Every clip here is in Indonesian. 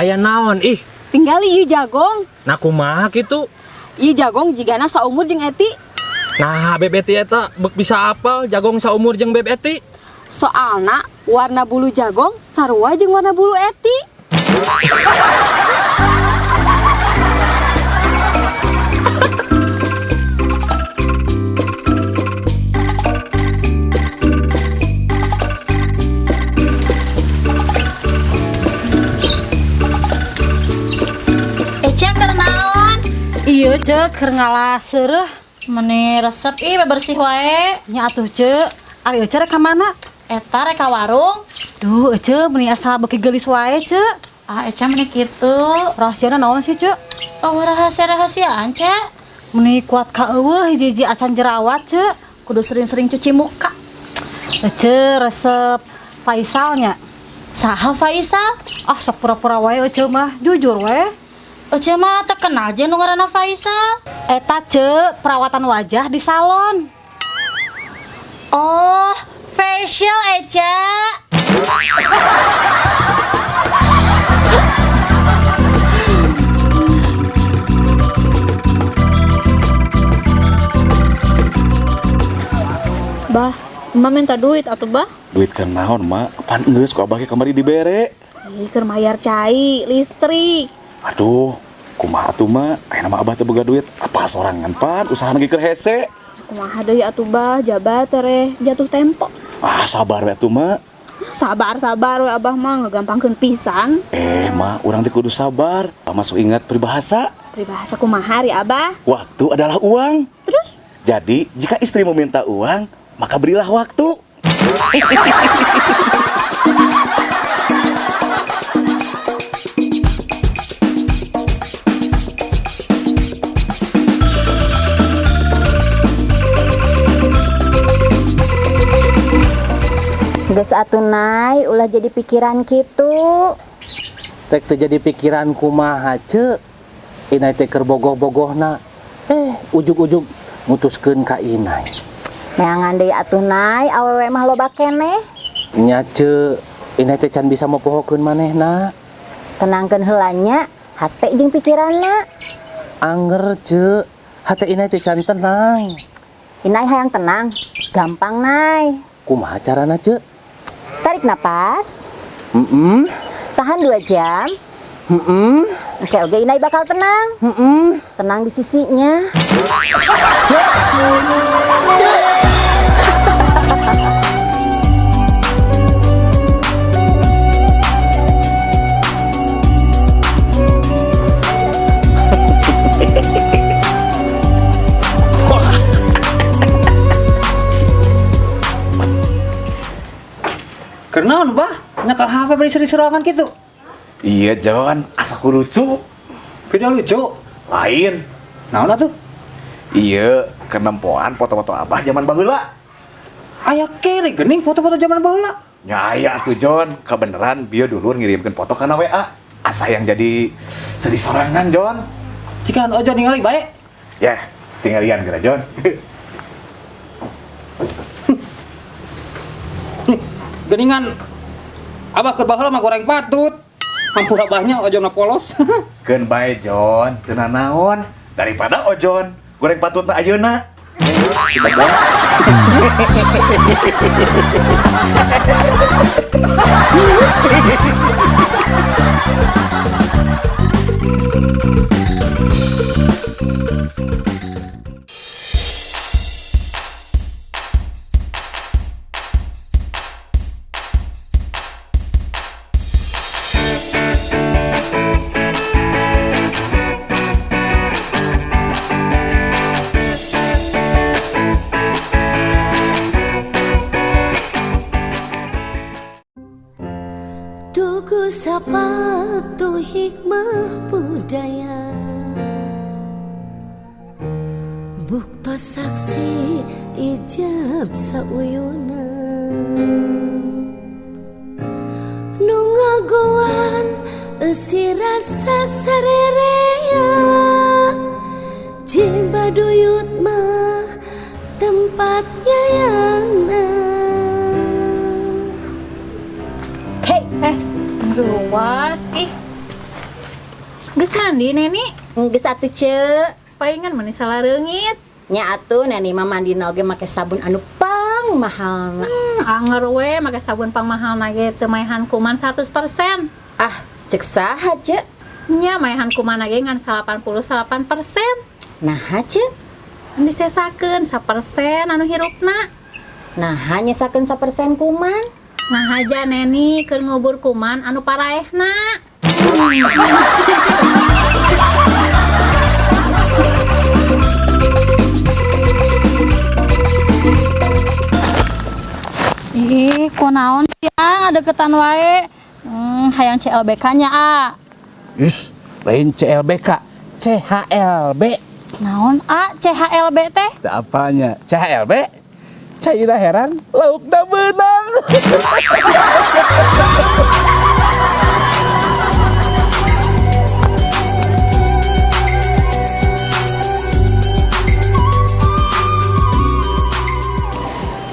Aya naon ih? Tinggal ieu jagong. Nah kumaha kitu? Ieu jagong jigana saumur jeung Eti. Nah Beb Eti eta beuk bisa apal jagong saumur jeung Beb Eti. Soalna warna bulu jagong sarua jeung warna bulu Eti. Eca keur naon? Iya cek keur ngalaseureuf Meni resep bebersih wae. nya atuh cek. Ari ece rek ka mana? Eta rek ka warung. Duh ece meni asa beuki geulis wae cek. Ah Eca meni kitu. Rahasiana naon sih cek? Oh rahasia-rahasiaan, Ca. Meni kuat ka eueuh hiji-hiji acan jerawat cek. Kudu sering-sering cuci muka. Ece resep Faisalnya. Saha Faisal? Ah sok pura-pura wae ece mah jujur wae. Ece mah terkenal aja nu ngaranna Faisal. Eta cek perawatan wajah di salon. Oh, facial Eca. Bah, emak minta duit atuh, Bah. Duit kan naon, Mak? Apaan geus ku abah ge kamari dibere? Ih, keur mayar cai, listrik. Aduh, kumaha atuh, Mak? Aya mah abah teu boga duit. Apa sorangan pan usaha ge keur hese? Kumaha deui atuh, Bah, jabat teh jatuh tempo. Ah, sabar we atuh, Mak. Sabar we Abah mah ngagampangkeun pisan. Mak, urang teh kudu sabar. Masuk ingat peribahasa. Peribahasa kumaha ri Abah? Waktu adalah uang. Terus? Jadi, jika istri meminta uang, maka berilah waktu. Geus atuh naik ulah jadi pikiran kitu. Rek teu jadi pikiran kumaha ceu. Inai teh keur bogoh-bogohna. Ujug-ujug mutuskeun ka Inai. Neangan deui atuh naik awewe mah loba keneh. Nya ceu, Inai teh can bisa mopohokeun manehna. Tenangkeun heula nya hate jeung pikiranna. Anger ceu, hate Inai teh can tenang. Inai hayang tenang, gampang nai. Kumaha carana ceu? Tarik napas. Heeh. Tahan 2 jam. Heeh. Oke, Inai bakal tenang. Heeh. Tenang di sisinya. Kenaon, Bah? Nyakal HP beri seri-serangan gitu. Iya, Jon. Asa ku lucu. Video lucu. Lain. Naon atuh? Iya, kenempoan foto-foto abah zaman baheula. Aya kene geuning foto-foto zaman baheula. Ya aya atuh, Jon. Kebeneran bieu dulur ngirimkeun foto kana WA. Asa yang jadi seri sorangan, Jon. Jika ojo ningali bae. Ya, tinggalian geura, Jon. Geuningan Abah keur baheula mah goreng patut. Hampura abahnya ojona polos. Keun bae, Jon. Teu naon daripada ojon goreng patutna ayeuna. Tuku sapatu hikmah budaya, bukto saksi ijab sauyunan, nu ngagoan eusi rasa sarerea, Cibaduyut mah tempatnya yang Luas, ih. Geus mandi Neni? Geus atuh Cek. Paingan mani salah reungit. Nya atuh Neni mah mandina oge make sabun anu pang mahal. Anger we make sabun pang mahal ge teu maehan kuman 100%. Ah, cek saha Cek? Nya maehan kuman ge ngan 88%. Nah, Cek. Disesakeun 1% anu hirupna. Nah, hanya sakeun 1% kuman. Nah aja Neni keur ngubur kuman anu paraehna. Ih, kunaon sih ada ketan wae. Hayang CLBK-nya Yus, lain CLBK, CHLB. Naon CHLB teh? Apanya? CHLB? Caira heran, lauk da benang.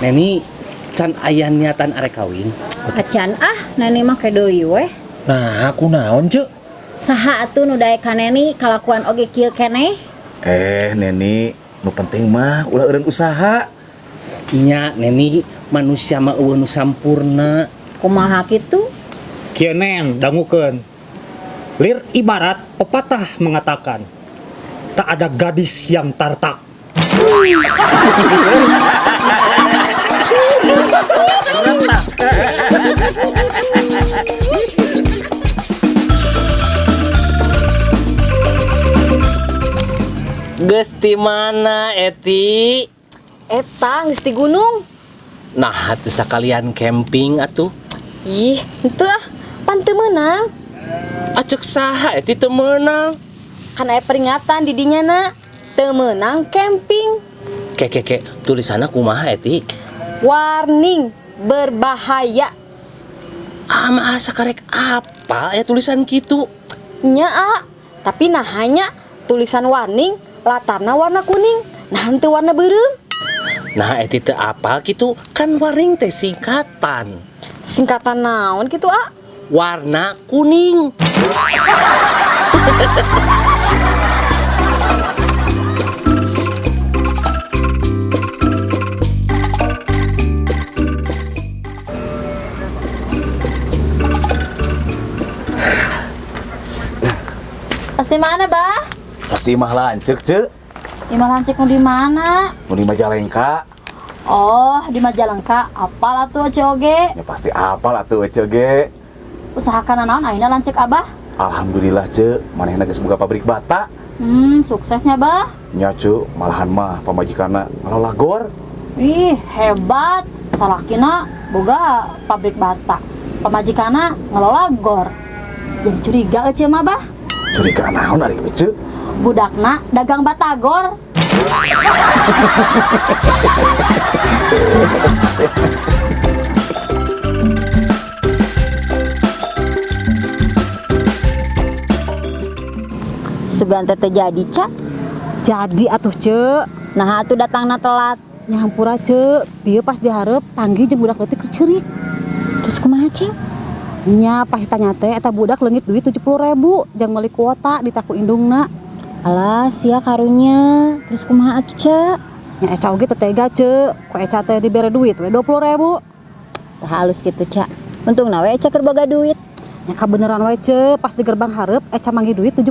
Neni, can aya niatan arek kawin. Acan Neni mah ke deui weh. Nah, aku naon, Cuk? Saha atuh nu daek ka Neni kalakuan oge kieu keneh? Neni, nu penting mah ulah eureun usaha. Nya, Neni, manusia mah eueuh nu sampurna. Kumaha kitu? Kieu Nen, dangukeun. Lir ibarat pepatah mengatakan, tak ada gadis yang tartak. Geus ti mana, Eti? Eta geus di gunung. Nah, atuh sakalian camping atuh. Ih, henteu pan teu meunang. Acek saha Eti teu meunang? Kan aya peringatan di dinya na teu meunang camping. Keke, tulisanna kumaha Eti? Warning, berbahaya. Mah sakarek apa ya tulisan kitu? Nya tapi nah hanya tulisan warning latarna warna kuning, nah henteu warna beureum. Nah, Eti teu apal kitu, kan warning teh singkatan. Singkatan naon kitu Warna kuning. Pasti mana, Bah? Pasti mah lancek, Cek. Imah lancik nu di mana? Nu di Majalengka. Oh, di Majalengka. Apal atuh Ece oge? Ya pasti apal atuh Ece ge. Usahakan naon ayeuna lancik Abah? Alhamdulillah, Cek. Manehna geus boga pabrik bata. Suksesnya, Bah. Nya, Cek, malahan mah pamajikanna ngelola gor. Ih, hebat. Salakina boga pabrik bata. Pamajikana ngelola gor. Jadi curiga Ece mah, Bah. Curiga naon ari we, Cek? Budakna dagang batagor. Sugan teh jadi Cak. Jadi atuh Cek. Nah atuh datangna telat. Nyampura Cek. Pieu pas dihareup panggih jeung budak leutik keur ceurik. Terus kumaha Cek? Nya pas ditanya teh eta budak leungit duit 70.000 jang meuli kuota di taku indungna. Alah sia karunya. Terus kumaha atuh Cek? Nya Eca oge teu tega Cek. Ku Eca teh dibere duit we 20.000. Tah halus kitu Cak. Untungna we Cek keur boga duit. Nya kabeneran we Cek, pas di gerbang hareup Eca manggih duit 70.000.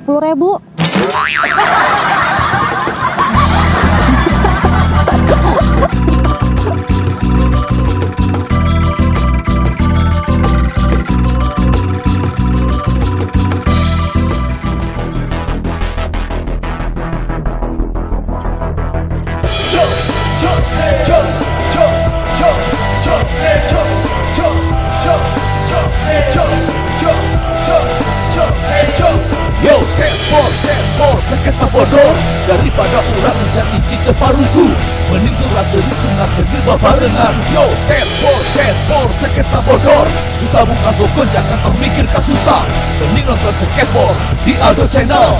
Yo, skateboard, sketsa bodor. Daripada urang jadi cinta paruku, mending surah seru sunat segel babarengan. Yo, skateboard, sketsa bodor. Suka bukan gonjang atau mikir kasusah, mending nonton skateboard di Aldo Channel.